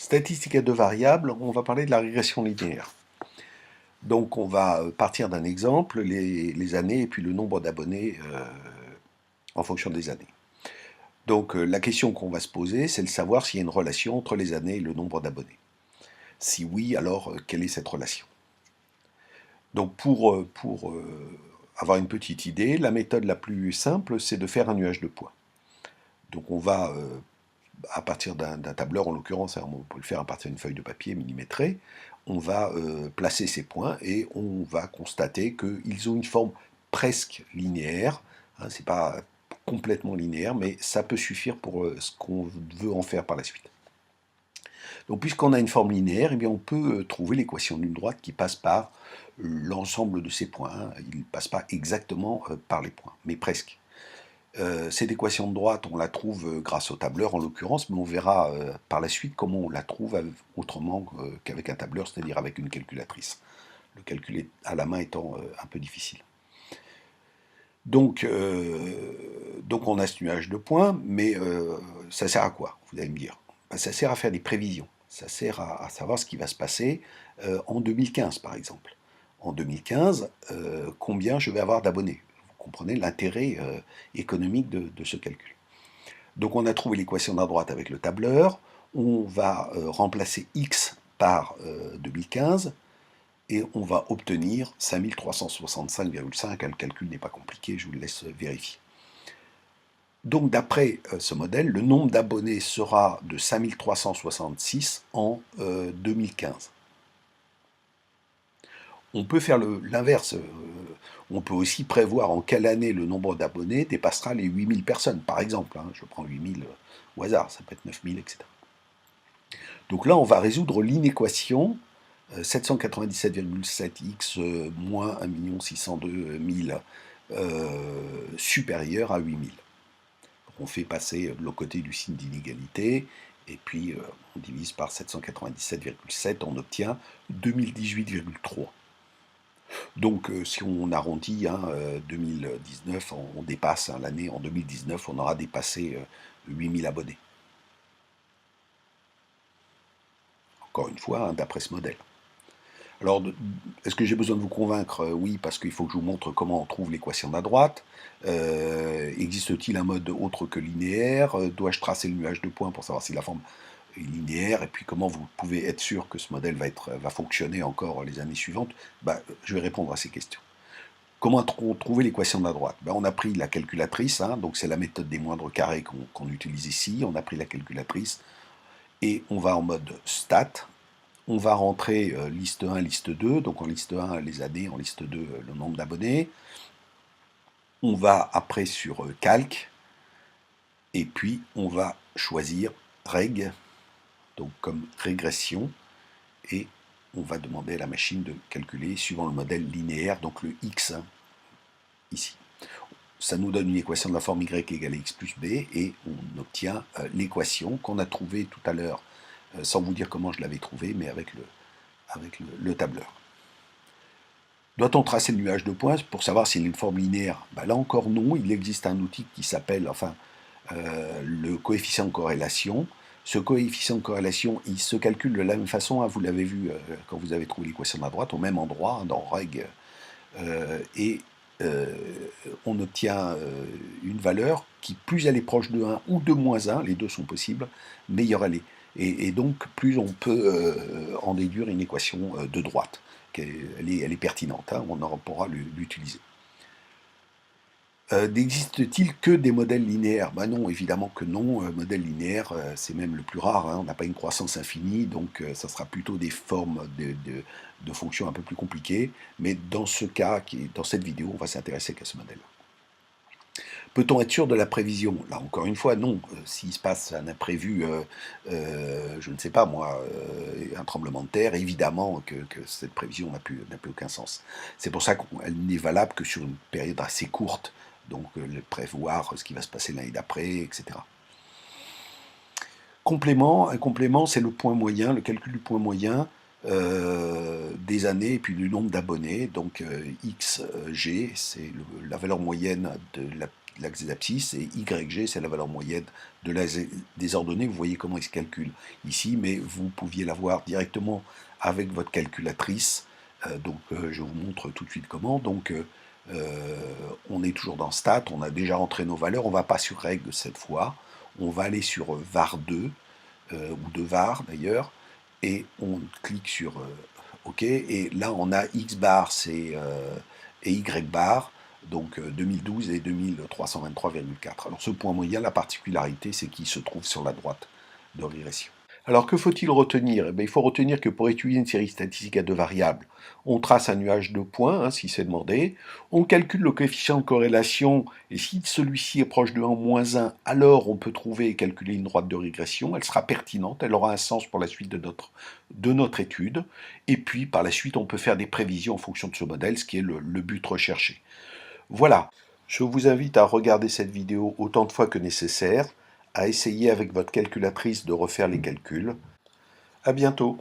Statistique à deux variables, on va parler de la régression linéaire. Donc on va partir d'un exemple, les années et puis le nombre d'abonnés en fonction des années. Donc la question qu'on va se poser, c'est de savoir s'il y a une relation entre les années et le nombre d'abonnés. Si oui, alors quelle est cette relation? Donc pour avoir une petite idée, la méthode la plus simple, c'est de faire un nuage de points. Donc on va, à partir d'un tableur en l'occurrence, on peut le faire à partir d'une feuille de papier millimétrée, on va placer ces points et on va constater qu'ils ont une forme presque linéaire. Hein, c'est pas complètement linéaire, mais ça peut suffire pour ce qu'on veut en faire par la suite. Donc puisqu'on a une forme linéaire, eh bien, on peut trouver l'équation d'une droite qui passe par l'ensemble de ces points. Hein. Il ne passe pas exactement par les points, mais presque. Cette équation de droite, on la trouve grâce au tableur en l'occurrence, mais on verra par la suite comment on la trouve autrement qu'avec un tableur, c'est-à-dire avec une calculatrice. Le calcul à la main étant un peu difficile. Donc on a ce nuage de points, mais ça sert à quoi, vous allez me dire? Ben, ça sert à faire des prévisions, ça sert à savoir ce qui va se passer en 2015 par exemple. En 2015, combien je vais avoir d'abonnés? Vous comprenez l'intérêt économique de ce calcul. Donc on a trouvé l'équation de la droite avec le tableur, on va remplacer x par 2015, et on va obtenir 5365,5. Le calcul n'est pas compliqué, je vous le laisse vérifier. Donc d'après ce modèle, le nombre d'abonnés sera de 5366 en 2015. On peut faire l'inverse. On peut aussi prévoir en quelle année le nombre d'abonnés dépassera les 8000 personnes, par exemple. Hein, je prends 8000 au hasard, ça peut être 9000, etc. Donc là, on va résoudre l'inéquation 797,7x moins 1 602 000 supérieur à 8000. On fait passer de l'autre côté du signe d'inégalité, et puis on divise par 797,7, on obtient 2018,3. Donc si on arrondit, hein, 2019, on dépasse hein, l'année, en 2019, on aura dépassé 8000 abonnés. Encore une fois, hein, d'après ce modèle. Alors, est-ce que j'ai besoin de vous convaincre? Oui, parce qu'il faut que je vous montre comment on trouve l'équation de la droite. Existe-t-il un mode autre que linéaire? Dois-je tracer le nuage de points pour savoir si la forme est linéaire? Et puis, comment vous pouvez être sûr que ce modèle va fonctionner encore les années suivantes? Je vais répondre à ces questions. Comment trouver l'équation de la droite? On a pris la calculatrice, hein, donc c'est la méthode des moindres carrés qu'on utilise ici. On a pris la calculatrice et on va en mode stat. On va rentrer liste 1, liste 2, donc en liste 1 les années, en liste 2 le nombre d'abonnés. On va après sur calque, et puis on va choisir reg, donc comme régression, et on va demander à la machine de calculer suivant le modèle linéaire, donc le x ici. Ça nous donne une équation de la forme y égale x plus b, et on obtient l'équation qu'on a trouvée tout à l'heure, sans vous dire comment je l'avais trouvée, mais avec le tableur. Doit-on tracer le nuage de points pour savoir s'il est une forme linéaire? Là encore non, il existe un outil qui s'appelle le coefficient de corrélation. Ce coefficient de corrélation, il se calcule de la même façon, hein, vous l'avez vu quand vous avez trouvé l'équation de la droite, au même endroit, hein, dans reg, et on obtient une valeur qui, plus elle est proche de 1 ou de moins 1, les deux sont possibles, meilleure elle est. Et donc, plus on peut en déduire une équation de droite. Elle est pertinente, hein, on pourra l'utiliser. N'existe-t-il que des modèles linéaires? Non, évidemment que non. Modèle linéaire, c'est même le plus rare. Hein, on n'a pas une croissance infinie, donc ça sera plutôt des formes de fonctions un peu plus compliquées. Mais dans ce cas, dans cette vidéo, on va s'intéresser qu'à ce modèle. Peut-on être sûr de la prévision? Là, encore une fois, non. S'il se passe un imprévu, je ne sais pas moi, un tremblement de terre, évidemment que cette prévision n'a plus aucun sens. C'est pour ça qu'elle n'est valable que sur une période assez courte, donc prévoir ce qui va se passer l'année d'après, etc. Un complément, c'est le point moyen, le calcul du point moyen des années et puis du nombre d'abonnés. Donc XG, c'est la valeur moyenne de l'axe des abscisses, et YG, c'est la valeur moyenne de l'axe des ordonnées. Vous voyez comment il se calcule ici, mais vous pouviez l'avoir directement avec votre calculatrice. Je vous montre tout de suite comment. On est toujours dans Stat, on a déjà rentré nos valeurs, on ne va pas sur Règle cette fois, on va aller sur var2, ou de var d'ailleurs, et on clique sur OK, et là on a X bar et Y bar, donc 2012 et 2323,4. Alors ce point moyen, la particularité, c'est qu'il se trouve sur la droite de régression. Alors que faut-il retenir? Il faut retenir que pour étudier une série statistique à deux variables, on trace un nuage de points, si c'est demandé, on calcule le coefficient de corrélation, et si celui-ci est proche de 1 ou moins 1, alors on peut trouver et calculer une droite de régression, elle sera pertinente, elle aura un sens pour la suite de notre étude, et puis par la suite on peut faire des prévisions en fonction de ce modèle, ce qui est le but recherché. Voilà, je vous invite à regarder cette vidéo autant de fois que nécessaire, à essayer avec votre calculatrice de refaire les calculs. À bientôt.